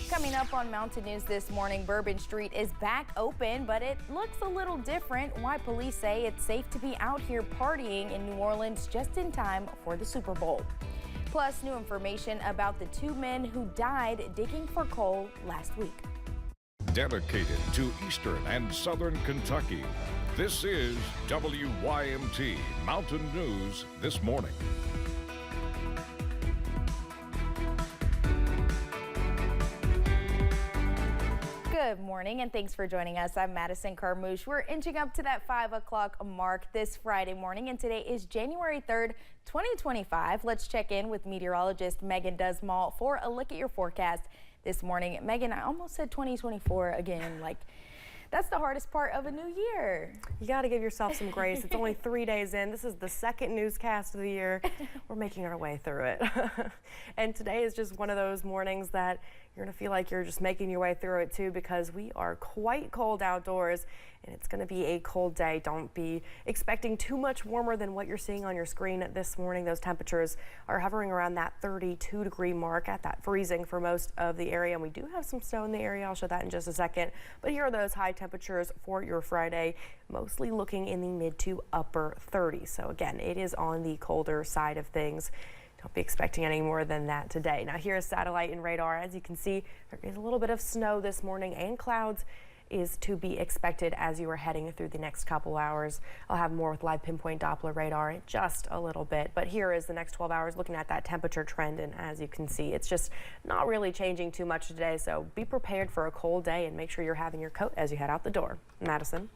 Coming up on Mountain News this morning, Bourbon Street is back open, but it looks a little different. Why police say it's safe to be out here partying in New Orleans just in time for the Super Bowl. Plus, new information about the two men who died digging for coal last week. Dedicated to Eastern and Southern Kentucky, this is WYMT Mountain News this morning. Good morning and thanks for joining us. I'm Madison Carmouche. We're inching up to that 5 o'clock mark this Friday morning, and today is January 3rd, 2025. Let's check in with meteorologist Megan Dusmall for a look at your forecast this morning. Megan, I almost said 2024 again. That's the hardest part of a new year. You got to give yourself some grace. It's only 3 days in. This is the second newscast of the year. We're making our way through it. And today is just one of those mornings that you're going to feel like you're just making your way through it too, because we are quite cold outdoors and it's going to be a cold day. Don't be expecting too much warmer than what you're seeing on your screen this morning. Those temperatures are hovering around that 32-degree mark, at that freezing for most of the area. And we do have some snow in the area. I'll show that in just a second. But here are those high temperatures for your Friday, mostly looking in the mid to upper 30s. So again, it is on the colder side of things. Don't be expecting any more than that today. Now here's satellite and radar. As you can see, there is a little bit of snow this morning, and clouds is to be expected as you are heading through the next couple hours. I'll have more with live pinpoint Doppler radar in just a little bit, but here is the next 12 hours looking at that temperature trend, and as you can see, it's just not really changing too much today, so be prepared for a cold day and make sure you're having your coat as you head out the door. Madison.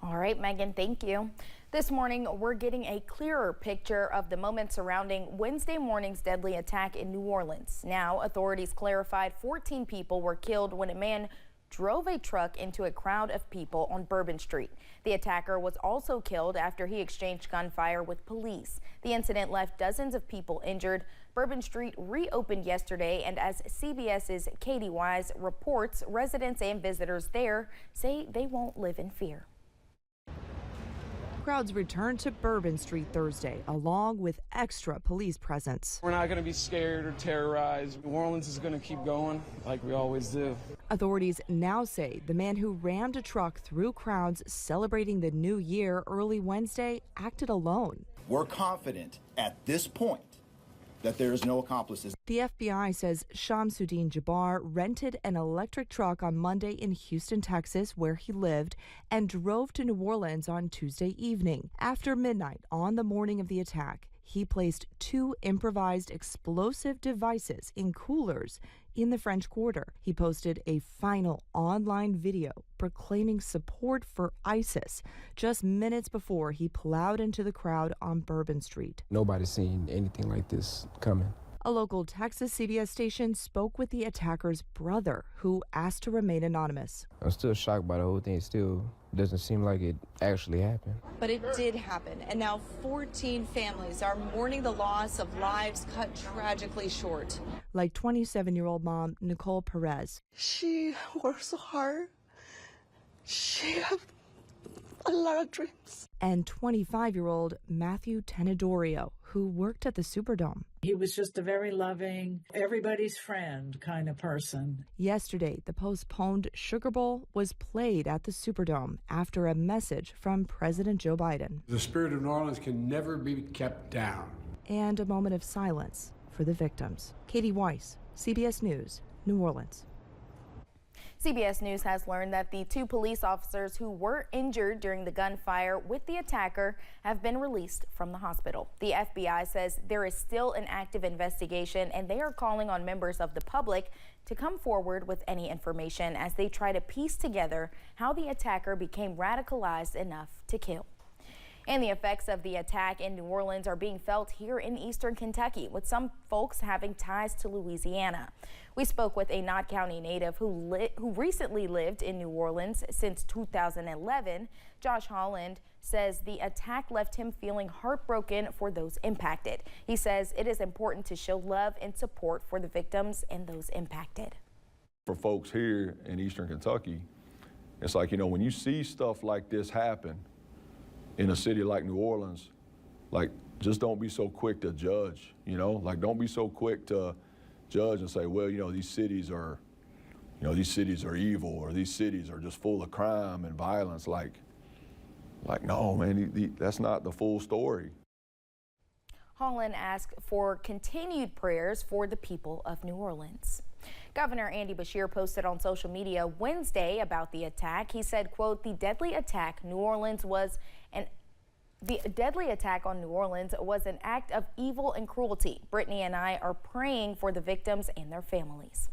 All right, Megan, thank you. This morning, we're getting a clearer picture of the moment surrounding Wednesday morning's deadly attack in New Orleans. Now, authorities clarified 14 people were killed when a man drove a truck into a crowd of people on Bourbon Street. The attacker was also killed after he exchanged gunfire with police. The incident left dozens of people injured. Bourbon Street reopened yesterday, and as CBS's Katie Wise reports, residents and visitors there say they won't live in fear. Crowds returned to Bourbon Street Thursday, along with extra police presence. We're not going to be scared or terrorized. New Orleans is going to keep going like we always do. Authorities now say the man who rammed a truck through crowds celebrating the new year early Wednesday acted alone. We're confident at this point that there is no accomplices. The FBI says Shamsuddin Jabbar rented an electric truck on Monday in Houston, Texas, where he lived, and drove to New Orleans on Tuesday evening. After midnight on the morning of the attack, he placed 2 improvised explosive devices in coolers in the French Quarter. He posted a final online video proclaiming support for ISIS just minutes before he plowed into the crowd on Bourbon Street. Nobody's seen anything like this coming. A local Texas CBS station spoke with the attacker's brother, who asked to remain anonymous. I'm still shocked by the whole thing. It still doesn't seem like it actually happened. But it did happen, and now 14 families are mourning the loss of lives cut tragically short. Like 27-year-old mom Nicole Perez. She works so hard. She has a lot of dreams. And 25-year-old Matthew Tenedorio, who worked at the Superdome. He was just a very loving, everybody's friend kind of person. Yesterday, the postponed Sugar Bowl was played at the Superdome after a message from President Joe Biden. The spirit of New Orleans can never be kept down. And a moment of silence for the victims. Katie Weiss, CBS News, New Orleans. CBS News has learned that the 2 police officers who were injured during the gunfire with the attacker have been released from the hospital. The FBI says there is still an active investigation, and they are calling on members of the public to come forward with any information as they try to piece together how the attacker became radicalized enough to kill. And the effects of the attack in New Orleans are being felt here in eastern Kentucky, with some folks having ties to Louisiana. We spoke with a Knott County native who recently lived in New Orleans since 2011. Josh Holland says the attack left him feeling heartbroken for those impacted. He says it is important to show love and support for the victims and those impacted. For folks here in eastern Kentucky, it's like, when you see stuff like this happen in a city like New Orleans, just don't be so quick to judge, don't be so quick to judge and say, well, these cities are evil, or these cities are just full of crime and violence. Like no, man, that's not the full story. Holland asked for continued prayers for the people of New Orleans. Governor Andy Beshear posted on social media Wednesday about the attack. He said, quote, the deadly attack on New Orleans was an act of evil and cruelty. Brittany and I are praying for the victims and their families.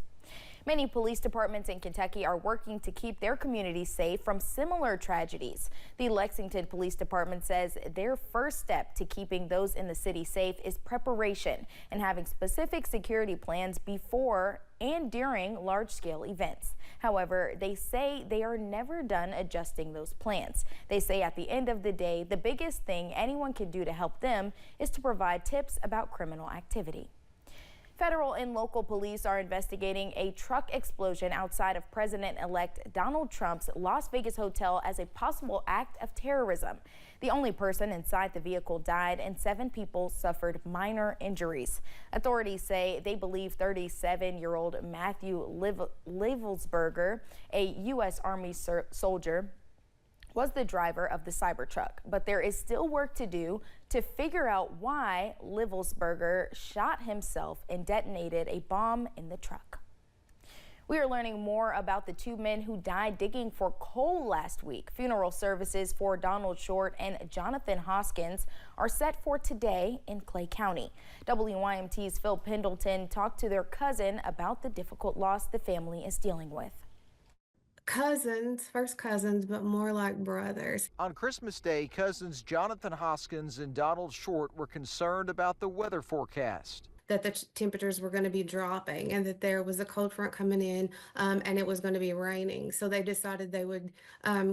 Many police departments in Kentucky are working to keep their communities safe from similar tragedies. The Lexington Police Department says their first step to keeping those in the city safe is preparation and having specific security plans before and during large-scale events. However, they say they are never done adjusting those plans. They say at the end of the day, the biggest thing anyone can do to help them is to provide tips about criminal activity. Federal and local police are investigating a truck explosion outside of President-elect Donald Trump's Las Vegas hotel as a possible act of terrorism. The only person inside the vehicle died and 7 people suffered minor injuries. Authorities say they believe 37-year-old Matthew Levelsberger, a U.S. Army soldier, was the driver of the Cybertruck, but there is still work to do to figure out why Levelsberger shot himself and detonated a bomb in the truck. We are learning more about the 2 men who died digging for coal last week. Funeral services for Donald Short and Jonathan Hoskins are set for today in Clay County. WYMT's Phil Pendleton talked to their cousin about the difficult loss the family is dealing with. First cousins, but more like brothers. On Christmas Day, cousins Jonathan Hoskins and Donald Short were concerned about the weather forecast. That the temperatures were going to be dropping and that there was a cold front coming in and it was going to be raining. So they decided they would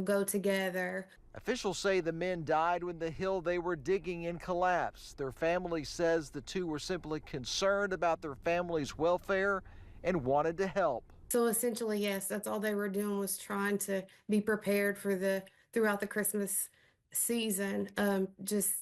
go together. Officials say the men died when the hill they were digging in collapsed. Their family says the 2 were simply concerned about their family's welfare and wanted to help. So essentially, yes, that's all they were doing, was trying to be prepared for throughout the Christmas season, just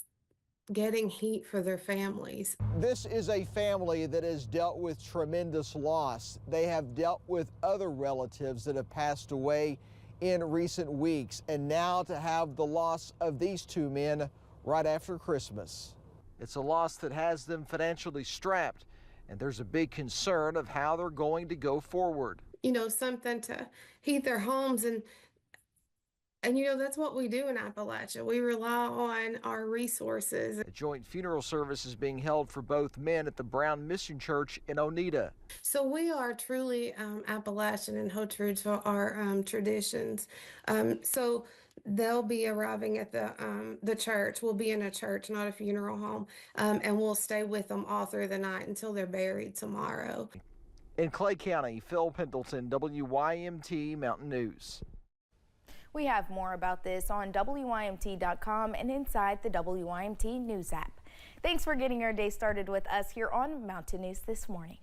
getting heat for their families. This is a family that has dealt with tremendous loss. They have dealt with other relatives that have passed away in recent weeks, and now to have the loss of these 2 men right after Christmas. It's a loss that has them financially strapped, and there's a big concern of how they're going to go forward. Something to heat their homes, and that's what we do in Appalachia. We rely on our resources. A joint funeral service is being held for both men at the Brown Mission Church in Oneida. So we are truly Appalachian and hold true to our traditions. So they'll be arriving at the church. We'll be in a church, not a funeral home, and we'll stay with them all through the night until they're buried tomorrow. In Clay County, Phil Pendleton, WYMT Mountain News. We have more about this on WYMT.com and inside the WYMT News app. Thanks for getting your day started with us here on Mountain News this morning.